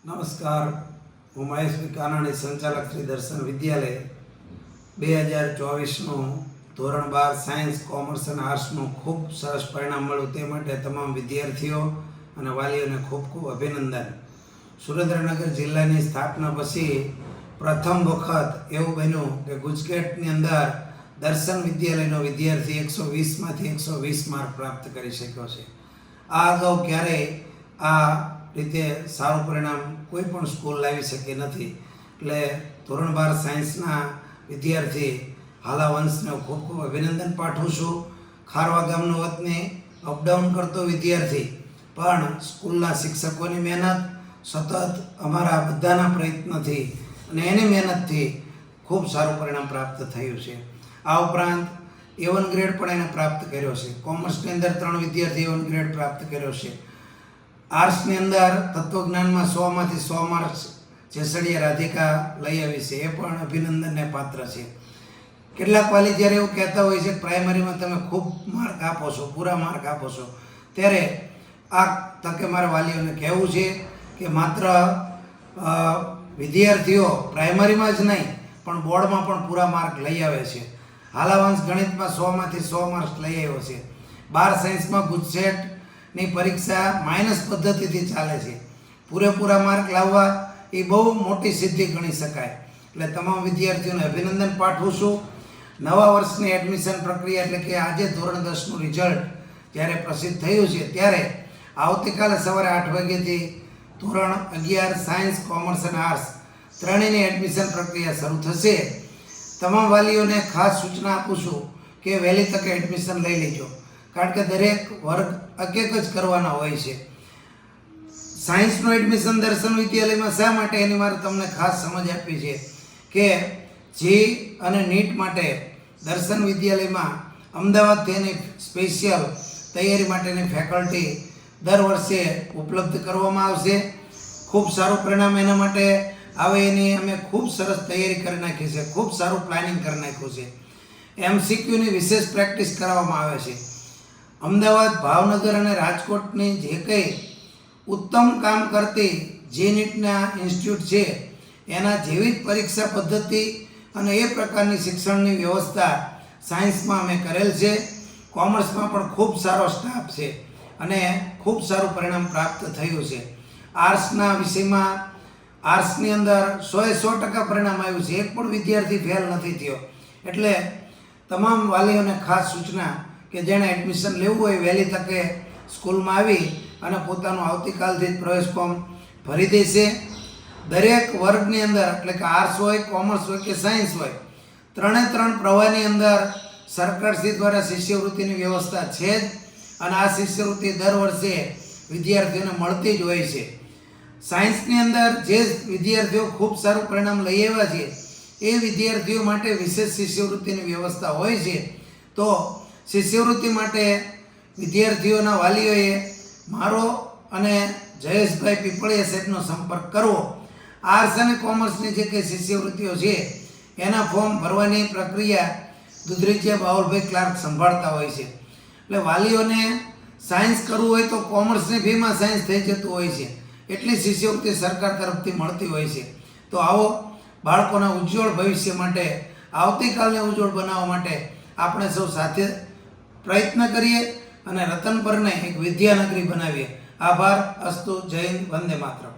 નમસ્કાર, હું મહેશભાઈ કાનાણી, સંચાલક શ્રી દર્શન વિદ્યાલય. 2024નું ધોરણ 12 સાયન્સ, કોમર્સ અને આર્ટ્સનું ખૂબ સરસ પરિણામ મળ્યું તે માટે તમામ વિદ્યાર્થીઓ અને વાલીઓને ખૂબ ખૂબ અભિનંદન. સુરેન્દ્રનગર જિલ્લાની સ્થાપના પછી પ્રથમ વખત એવું બન્યું કે ગુજકેટની અંદર દર્શન વિદ્યાલયનો વિદ્યાર્થી 120માંથી 120 માર્ક પ્રાપ્ત કરી શક્યો છે. આ અગાઉ ક્યારેય આ રીતે સારું પરિણામ કોઈ પણ સ્કૂલ લાવી શકી નથી. એટલે ધોરણ 12 સાયન્સના વિદ્યાર્થી હાલા વંશને ખૂબ ખૂબ અભિનંદન પાઠવું છું. ખારવા ગામનો વતની અપડાઉન કરતો વિદ્યાર્થી પણ સ્કૂલના શિક્ષકોની મહેનત, સતત અમારા બધાના પ્રયત્નથી અને એની મહેનતથી ખૂબ સારું પરિણામ પ્રાપ્ત થયું છે. આ ઉપરાંત A1 ગ્રેડ પણ એને પ્રાપ્ત કર્યો છે. કોમર્સની અંદર 3 વિદ્યાર્થી A1 ગ્રેડ પ્રાપ્ત કર્યો છે. આર્ટ્સની અંદર તત્વજ્ઞાનમાં 100માંથી 100 માર્ક્સ જેસડિયા રાધિકા લઈ આવી છે, એ પણ અભિનંદનને પાત્ર છે. કેટલાક વાલી જ્યારે એવું કહેતા હોય છે કે પ્રાઇમરીમાં તમે ખૂબ માર્ક આપો છો, પૂરા માર્ક આપો છો, ત્યારે આ તકે મારા વાલીઓને કહેવું છે કે માત્ર વિદ્યાર્થીઓ પ્રાઇમરીમાં જ નહીં પણ બોર્ડમાં પણ પૂરા માર્ક લઈ આવે છે. હાલાવંશ ગણિતમાં 100માંથી 100 માર્ક્સ લઈ આવ્યો છે. 12 સાયન્સમાં ગુજસેટની પરીક્ષા માઇનસ પદ્ધતિથી ચાલે છે. પૂરેપૂરા માર્ક લાવવા એ બહુ મોટી સિદ્ધિ ગણી શકાય. એટલે તમામ વિદ્યાર્થીઓને અભિનંદન પાઠવું છું. નવા વર્ષની એડમિશન પ્રક્રિયા એટલે કે આજે ધોરણ 10નું રિઝલ્ટ જ્યારે પ્રસિદ્ધ થયું છે ત્યારે આવતીકાલે સવારે 8 વાગ્યાથી ધોરણ 11 સાયન્સ, કોમર્સ અને આર્ટ્સ ત્રણેયની એડમિશન પ્રક્રિયા શરૂ થશે. તમામ વાલીઓને ખાસ સૂચના આપું છું કે વહેલી તકે એડમિશન લઈ લેજો, કારણ કે દરેક વર્ગ એક જ કરવાના હોય છે. સાયન્સનું એડમિશન દર્શન વિદ્યાલયમાં શા માટે એની મારે તમને ખાસ સમજ આપવી છે કે જી અને નીટ માટે દર્શન વિદ્યાલયમાં અમદાવાદથી એની સ્પેશિયલ તૈયારી માટેની ફેકલ્ટી દર વર્ષે ઉપલબ્ધ કરવામાં આવશે. ખૂબ સારું પરિણામ એના માટે આવે એની અમે ખૂબ સરસ તૈયારી કરી નાખી છે, ખૂબ સારું પ્લાનિંગ કરી નાખ્યું છે. MCQની વિશેષ પ્રેક્ટિસ કરાવવામાં આવે છે. અમદાવાદ, ભાવનગર અને રાજકોટની જે કંઈ ઉત્તમ કામ કરતી જે નીટના ઇન્સ્ટિટ્યૂટ છે એના જેવી જ પરીક્ષા પદ્ધતિ અને એ પ્રકારની શિક્ષણની વ્યવસ્થા સાયન્સમાં અમે કરેલ છે. કોમર્સમાં પણ ખૂબ સારો સ્ટાફ છે અને ખૂબ સારું પરિણામ પ્રાપ્ત થયું છે. આર્ટ્સના વિષયમાં આર્ટ્સની અંદર 100% પરિણામ આવ્યું છે. એક પણ વિદ્યાર્થી ફેલ નથી થયો. એટલે તમામ વાલીઓને ખાસ સૂચના કે જેણે એડમિશન લેવું હોય વહેલી તકે સ્કૂલમાં આવી અને પોતાનું આવતીકાલથી જ પ્રવેશ ફોર્મ ભરી દેશે. દરેક વર્ગની અંદર એટલે કે આર્ટ્સ હોય, કોમર્સ હોય કે સાયન્સ હોય, 3 પ્રવાહની અંદર સરકારશ્રી દ્વારા શિષ્યવૃત્તિની વ્યવસ્થા છે જ અને આ શિષ્યવૃત્તિ દર વર્ષે વિદ્યાર્થીઓને મળતી જ હોય છે. સાયન્સની અંદર જે વિદ્યાર્થીઓ ખૂબ સારું પરિણામ લઈ આવ્યા છે એ વિદ્યાર્થીઓ માટે વિશેષ શિષ્યવૃત્તિની વ્યવસ્થા હોય છે. તો શિષ્યવૃત્તિ માટે વિદ્યાર્થીઓના વાલીઓએ મારો અને જયેશભાઈ પીપળિયા સાહેબનો સંપર્ક કરવો. આર્ટ્સ અને કોમર્સની જે કંઈ શિષ્યવૃત્તિઓ છે એના ફોર્મ ભરવાની પ્રક્રિયા દુધરેજિયા બાઉલભાઈ ક્લાર્ક સંભાળતા હોય છે. એટલે વાલીઓને સાયન્સ કરવું હોય તો કોમર્સની ફીમાં સાયન્સ થઈ જતું હોય છે, એટલી શિષ્યવૃત્તિ સરકાર તરફથી મળતી હોય છે. તો આવો બાળકોના ઉજ્જવળ ભવિષ્ય માટે, આવતીકાલને ઉજ્જવળ બનાવવા માટે આપણે સૌ સાથે પ્રયત્ન કરીએ અને રતનપરને એક વિદ્યાનગરી બનાવીએ. આભાર. અસ્તુ. જય હિન્દ. વંદે માતરમ.